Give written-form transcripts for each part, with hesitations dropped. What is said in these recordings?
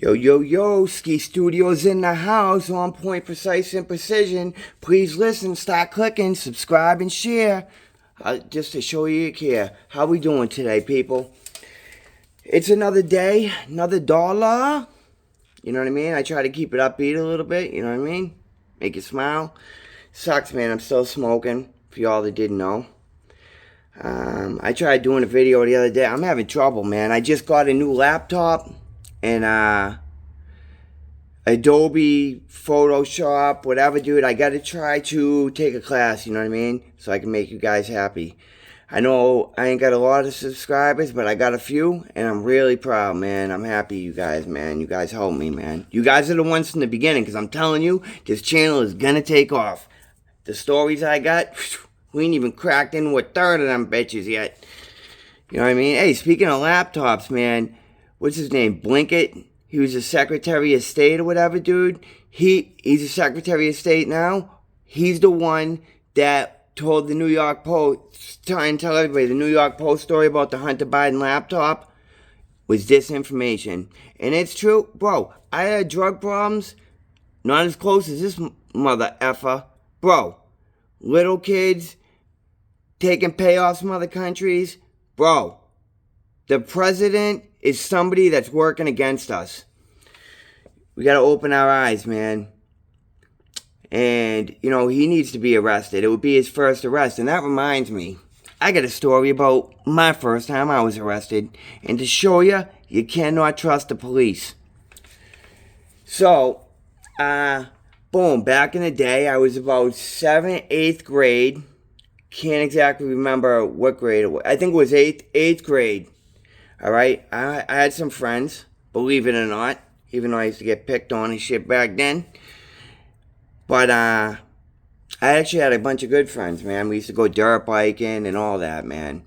Yo, yo, yo, Ski Studios in the house, on point, precise, and precision. Please listen, start clicking, subscribe, and share. Just to show you care. How we doing today, people? It's another day, another dollar. You know what I mean? I try to keep it upbeat a little bit, you know what I mean? Make you smile. Sucks, man, I'm still smoking, for y'all that didn't know. I tried doing a video the other day. I'm having trouble, man. I just got a new laptop. And Adobe Photoshop, whatever, dude. I gotta try to take a class, you know what I mean? So I can make you guys happy. I know I ain't got a lot of subscribers, but I got a few, and I'm really proud, man. I'm happy you guys, man. You guys helped me, man. You guys are the ones from the beginning, because I'm telling you, this channel is gonna take off. The stories I got, we ain't even cracked into a third of them bitches yet. You know what I mean? Hey, speaking of laptops, man, what's his name? Blinkett? He was a Secretary of State or whatever, dude. He's a Secretary of State now. He's the one that told the New York Post, trying to tell everybody the New York Post story about the Hunter Biden laptop was disinformation. And it's true. Bro, I had drug problems. Not as close as this mother effer. Bro, little kids taking payoffs from other countries. Bro, the president is somebody that's working against us. We got to open our eyes, man. And, you know, he needs to be arrested. It would be his first arrest. And that reminds me, I got a story about my first time I was arrested. And to show you, you cannot trust the police. So, boom, back in the day, I was about 7th, 8th grade. Can't exactly remember what grade it was. I think it was 8th grade. All right, I had some friends, believe it or not, even though I used to get picked on and shit back then. But I actually had a bunch of good friends, man. We used to go dirt biking and all that, man.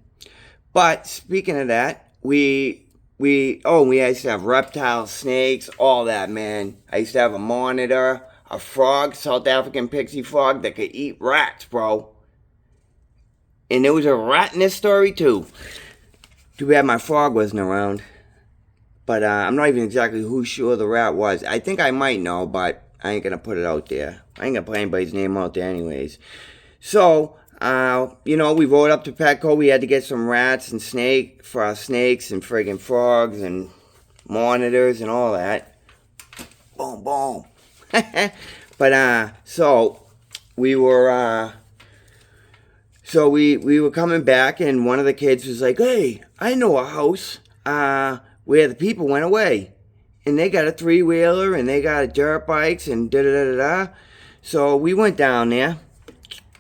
But speaking of that, we used to have reptiles, snakes, all that, man. I used to have a monitor, a frog, South African pixie frog that could eat rats, bro. And there was a rat in this story too. Too bad my frog wasn't around. But I'm not even exactly who sure the rat was. I think I might know, but I ain't going to put it out there. I ain't going to put anybody's name out there anyways. So, you know, we rode up to Petco. We had to get some rats and for our snakes and friggin' frogs and monitors and all that. Boom, boom. But, so, we were... So we were coming back, and one of the kids was like, hey, I know a house where the people went away. And they got a 3-wheeler, and they got dirt bikes, and da-da-da-da-da. So we went down there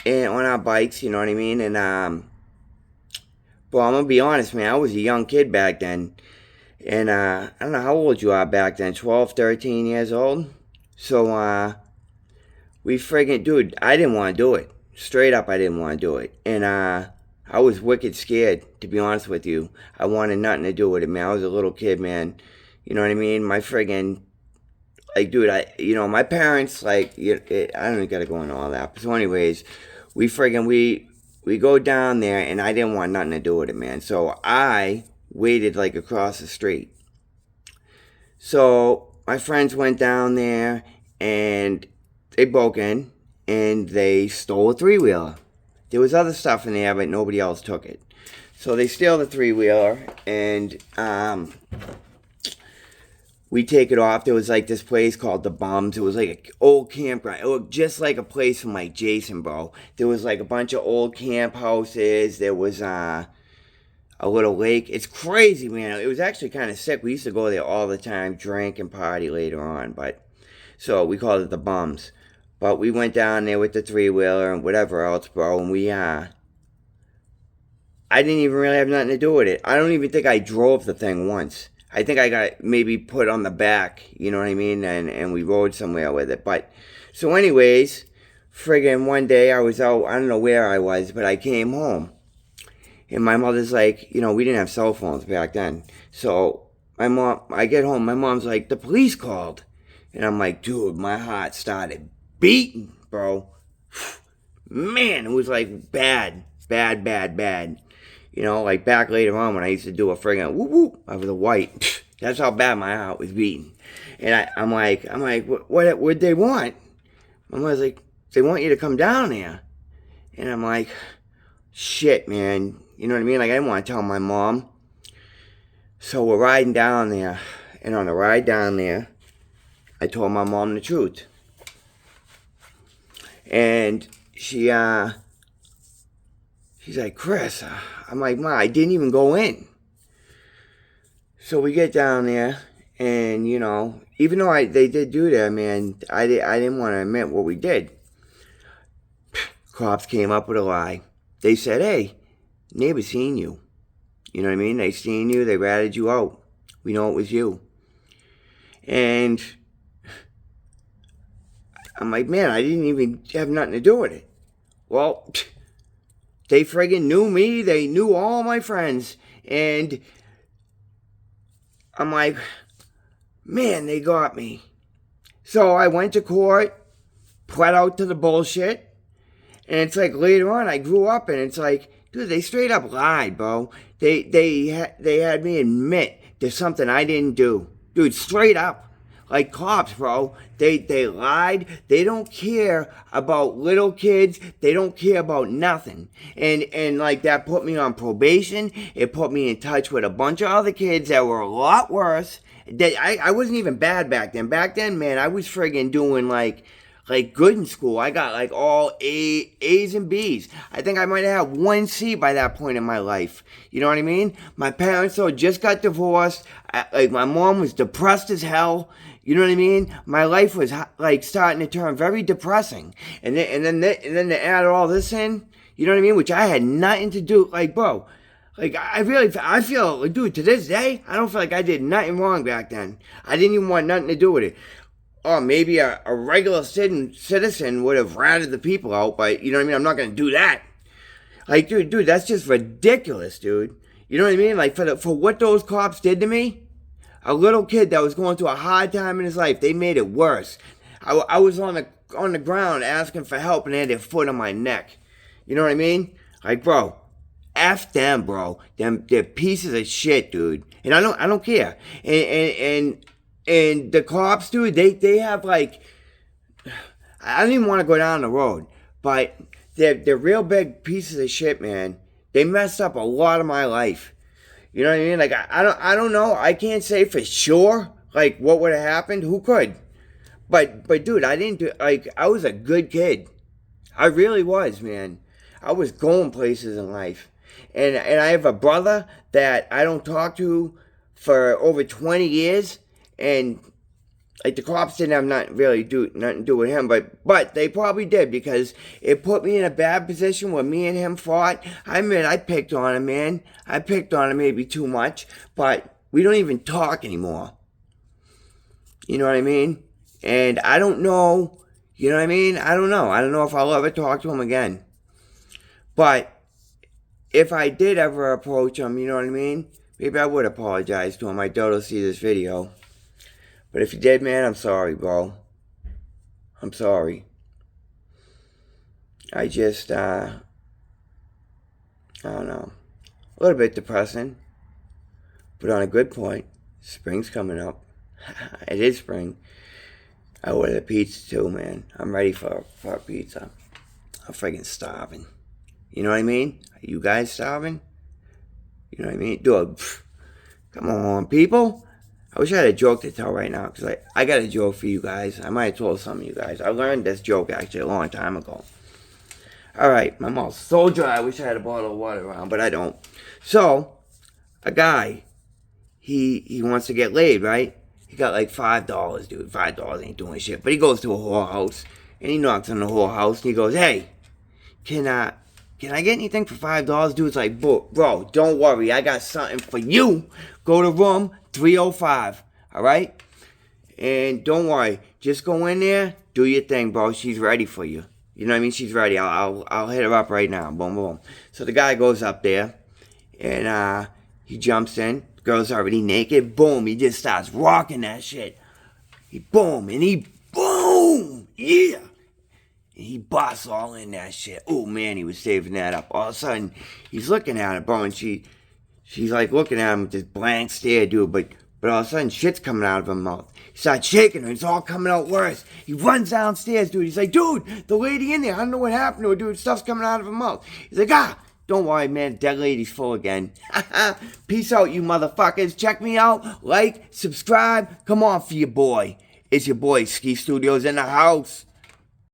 and on our bikes, you know what I mean? And, well, I'm going to be honest, man, I was a young kid back then. And I don't know how old you are back then, 12, 13 years old? So we friggin', dude, I didn't want to do it. Straight up, I didn't want to do it. And I was wicked scared, to be honest with you. I wanted nothing to do with it, man. I was a little kid, man. You know what I mean? My friggin', like, dude, my parents, like, I don't even gotta go into all that. So anyways, we go down there, and I didn't want nothing to do with it, man. So I waited, like, across the street. So my friends went down there, and they broke in. And they stole a 3-wheeler. There was other stuff in there, but nobody else took it. So they steal the 3-wheeler, and we take it off. There was like this place called the Bums. It was like an old campground. It looked just like a place from like Jason, bro. There was like a bunch of old camp houses. There was a little lake. It's crazy, man. It was actually kind of sick. We used to go there all the time, drink and party later on. So we called it the Bums. But we went down there with the 3-wheeler and whatever else, bro, and I didn't even really have nothing to do with it. I don't even think I drove the thing once. I think I got maybe put on the back, you know what I mean, and we rode somewhere with it. But, so anyways, friggin' one day I was out, I don't know where I was, but I came home. And my mother's like, you know, we didn't have cell phones back then. So, I get home, my mom's like, the police called. And I'm like, dude, my heart started beaten, bro. Man, it was like bad. You know, like back later on when I used to do a friggin' whoop whoop over the white. That's how bad my heart was beating. And I'm like, what they want? My mother's like, they want you to come down there. And I'm like, shit, man. You know what I mean? Like, I didn't want to tell my mom. So we're riding down there. And on the ride down there, I told my mom the truth. And she's like, Chris. I'm like, Ma, I didn't even go in. So we get down there, and, you know, even though they did do that, man, I didn't want to admit what we did. Cops came up with a lie. They said, hey, neighbor seen you. You know what I mean? They seen you, they ratted you out. We know it was you. And I'm like, man, I didn't even have nothing to do with it. Well, they friggin' knew me. They knew all my friends. And I'm like, man, they got me. So I went to court, pled out to the bullshit. And it's like later on, I grew up, and it's like, dude, they straight up lied, bro. They had me admit to something I didn't do. Dude, straight up. Like cops, bro. They lied. They don't care about little kids. They don't care about nothing. And like that put me on probation. It put me in touch with a bunch of other kids that were a lot worse. I wasn't even bad back then. Back then, man, I was friggin' doing like good in school. I got like all A's and B's. I think I might have had 1 C by that point in my life. You know what I mean? My parents though just got divorced. Like my mom was depressed as hell. You know what I mean? My life was like starting to turn very depressing. And then to add all this in, you know what I mean? Which I had nothing to do. Like, bro, like I feel like, dude, to this day, I don't feel like I did nothing wrong back then. I didn't even want nothing to do with it. Or maybe a regular citizen would have ratted the people out, but you know what I mean? I'm not going to do that. Like, dude, that's just ridiculous, dude. You know what I mean? Like, for what those cops did to me, a little kid that was going through a hard time in his life, they made it worse. I was on the ground asking for help, and they had their foot on my neck. You know what I mean? Like, bro, F them, bro. They're pieces of shit, dude. And I don't care. And the cops, dude, they have like, I don't even want to go down the road, but they're real big pieces of shit, man. They messed up a lot of my life. You know what I mean? Like, I don't know. I can't say for sure, like, what would have happened. Who could? But dude, I was a good kid. I really was, man. I was going places in life. And I have a brother that I don't talk to for over 20 years. And like the cops didn't have nothing to do with him, but they probably did, because it put me in a bad position where me and him fought. I admit I picked on him, man. I picked on him maybe too much, but we don't even talk anymore. You know what I mean? And I don't know. You know what I mean? I don't know. I don't know if I'll ever talk to him again. But if I did ever approach him, you know what I mean? Maybe I would apologize to him. I doubt he'll see this video. But if you did, man, I'm sorry, bro. I'm sorry. I just, I don't know. A little bit depressing. But on a good point, spring's coming up. It is spring. I ordered a pizza too, man. I'm ready for a pizza. I'm freaking starving. You know what I mean? Are you guys starving? You know what I mean? Dude, come on, people. I wish I had a joke to tell right now, because I got a joke for you guys. I might have told some of you guys. I learned this joke actually a long time ago. Alright, my mouth's so dry. I wish I had a bottle of water around, but I don't. So, a guy, he wants to get laid, right? He got like $5, dude. $5 ain't doing shit. But he goes to a whorehouse, and he knocks on the whorehouse, and he goes, hey, can I get anything for $5? Dude's like, bro, don't worry. I got something for you. Go to room 305, all right? And don't worry. Just go in there, do your thing, bro. She's ready for you. You know what I mean? She's ready. I'll hit her up right now. Boom, boom. So the guy goes up there, and he jumps in. The girl's already naked. Boom. He just starts rocking that shit. Boom. Yeah. And he busts all in that shit. Oh, man, he was saving that up. All of a sudden, he's looking at her, bro, and she's like looking at him with this blank stare, dude. But But all of a sudden, shit's coming out of his mouth. He starts shaking, and it's all coming out worse. He runs downstairs, dude. He's like, dude, the lady in there, I don't know what happened to her, dude. Stuff's coming out of her mouth. He's like, don't worry, man. Dead lady's full again. Peace out, you motherfuckers. Check me out. Like, subscribe. Come on for your boy. It's your boy, Ski Studios in the house.